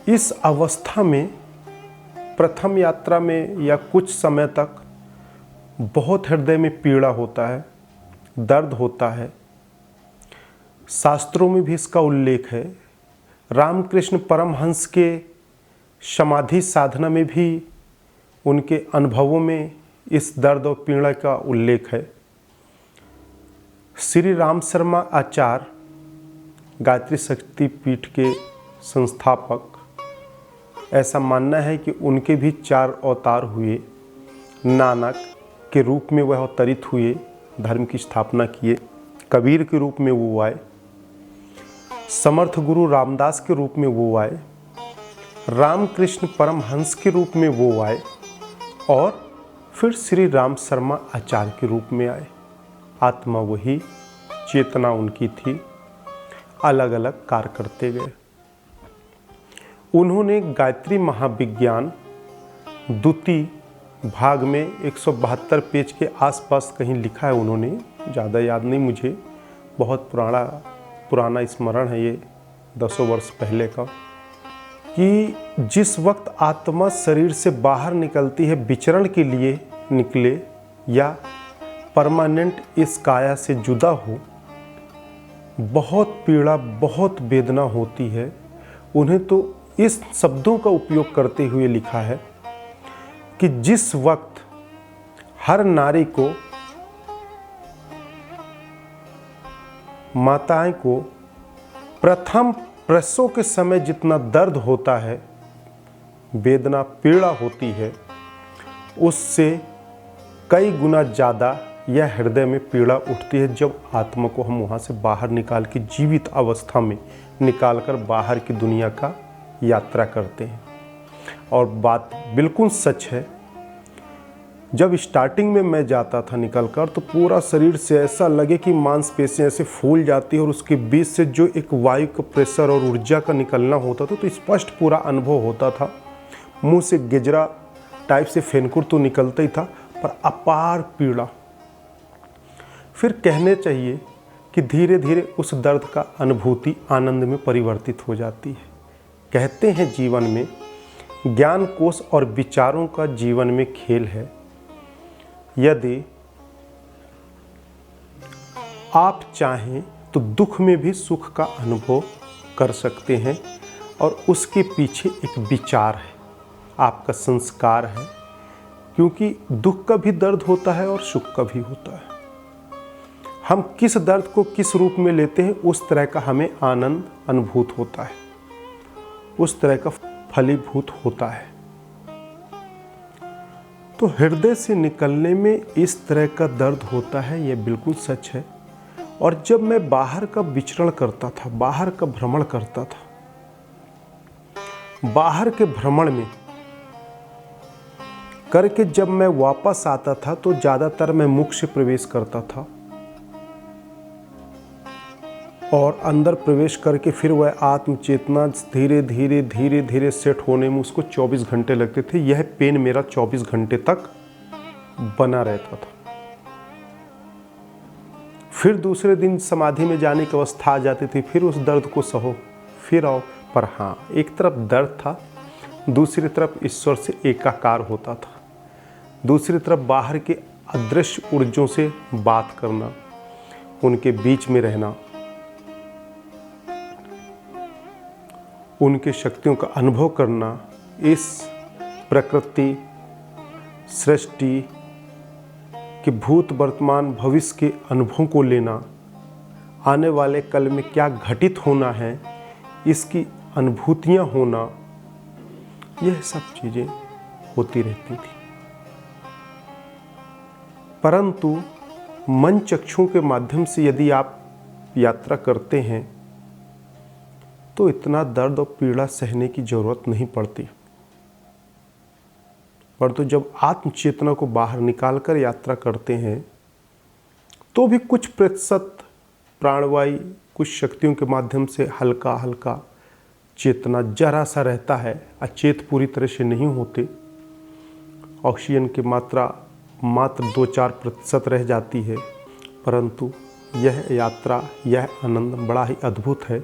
इस अवस्था में प्रथम यात्रा में या कुछ समय तक बहुत हृदय में पीड़ा होता है, दर्द होता है। शास्त्रों में भी इसका उल्लेख है। रामकृष्ण परमहंस के समाधि साधना में भी उनके अनुभवों में इस दर्द और पीड़ा का उल्लेख है। श्री राम शर्मा आचार्य गायत्री शक्ति पीठ के संस्थापक, ऐसा मानना है कि उनके भी 4 अवतार हुए। नानक के रूप में वह अवतरित हुए, धर्म की स्थापना किए। कबीर के रूप में वो आए। समर्थ गुरु रामदास के रूप में वो आए। रामकृष्ण परमहंस के रूप में वो आए और फिर श्री राम शर्मा आचार्य के रूप में आए। आत्मा वही, चेतना उनकी थी, अलग अलग कार्य करते गए। उन्होंने गायत्री महाविज्ञान द्वितीय भाग में 172 पेज के आसपास कहीं लिखा है उन्होंने, ज़्यादा याद नहीं मुझे, बहुत पुराना स्मरण है ये, 10 वर्ष पहले का, कि जिस वक्त आत्मा शरीर से बाहर निकलती है, विचरण के लिए निकले या परमानेंट इस काया से जुदा हो, बहुत पीड़ा, बहुत वेदना होती है। उन्हें तो इस शब्दों का उपयोग करते हुए लिखा है कि जिस वक्त हर नारी को, माताएं को प्रथम प्रसव के समय जितना दर्द होता है, वेदना, पीड़ा होती है, उससे कई गुना ज़्यादा यह हृदय में पीड़ा उठती है जब आत्मा को हम वहाँ से बाहर निकाल के, जीवित अवस्था में निकालकर बाहर की दुनिया का यात्रा करते हैं। और बात बिल्कुल सच है, जब स्टार्टिंग में मैं जाता था निकलकर तो पूरा शरीर से ऐसा लगे कि मांसपेशियां ऐसे फूल जाती है और उसके बीच से जो एक वायु का प्रेशर और ऊर्जा का निकलना होता था तो स्पष्ट पूरा अनुभव होता था। मुंह से गिजरा टाइप से फेनकुर तो निकलता ही था, पर अपार पीड़ा। फिर कहने चाहिए कि धीरे धीरे उस दर्द का अनुभूति आनंद में परिवर्तित हो जाती है। कहते हैं जीवन में ज्ञान कोश और विचारों का जीवन में खेल है। यदि आप चाहें तो दुख में भी सुख का अनुभव कर सकते हैं और उसके पीछे एक विचार है, आपका संस्कार है, क्योंकि दुख का भी दर्द होता है और सुख का भी होता है। हम किस दर्द को किस रूप में लेते हैं उस तरह का हमें आनंद अनुभूत होता है, उस तरह का फलीभूत होता है। तो हृदय से निकलने में इस तरह का दर्द होता है, यह बिल्कुल सच है। और जब मैं बाहर का विचरण करता था, बाहर का भ्रमण करता था, बाहर के भ्रमण में करके जब मैं वापस आता था तो ज़्यादातर मैं मुख से प्रवेश करता था और अंदर प्रवेश करके फिर वह आत्म चेतना धीरे धीरे धीरे धीरे सेट होने में उसको 24 घंटे लगते थे। यह पेन मेरा 24 घंटे तक बना रहता था। फिर दूसरे दिन समाधि में जाने की अवस्था आ जाती थी, फिर उस दर्द को सहो, फिर आओ। पर हाँ, एक तरफ दर्द था, दूसरी तरफ ईश्वर से एकाकार होता था, दूसरी तरफ बाहर के अदृश्य ऊर्जाओं से बात करना, उनके बीच में रहना, उनके शक्तियों का अनुभव करना, इस प्रकृति सृष्टि के भूत वर्तमान भविष्य के अनुभवों को लेना, आने वाले कल में क्या घटित होना है इसकी अनुभूतियाँ होना, यह सब चीज़ें होती रहती थी। परंतु मन चक्षुओं के माध्यम से यदि आप यात्रा करते हैं तो इतना दर्द और पीड़ा सहने की जरूरत नहीं पड़ती। परंतु जब आत्म चेतना को बाहर निकालकर यात्रा करते हैं तो भी कुछ प्रतिशत प्राणवायु, कुछ शक्तियों के माध्यम से हल्का हल्का चेतना जरा सा रहता है, अचेत पूरी तरह से नहीं होते। ऑक्सीजन की मात्रा मात्र 2-4% रह जाती है। परंतु यह यात्रा, यह आनंद बड़ा ही अद्भुत है।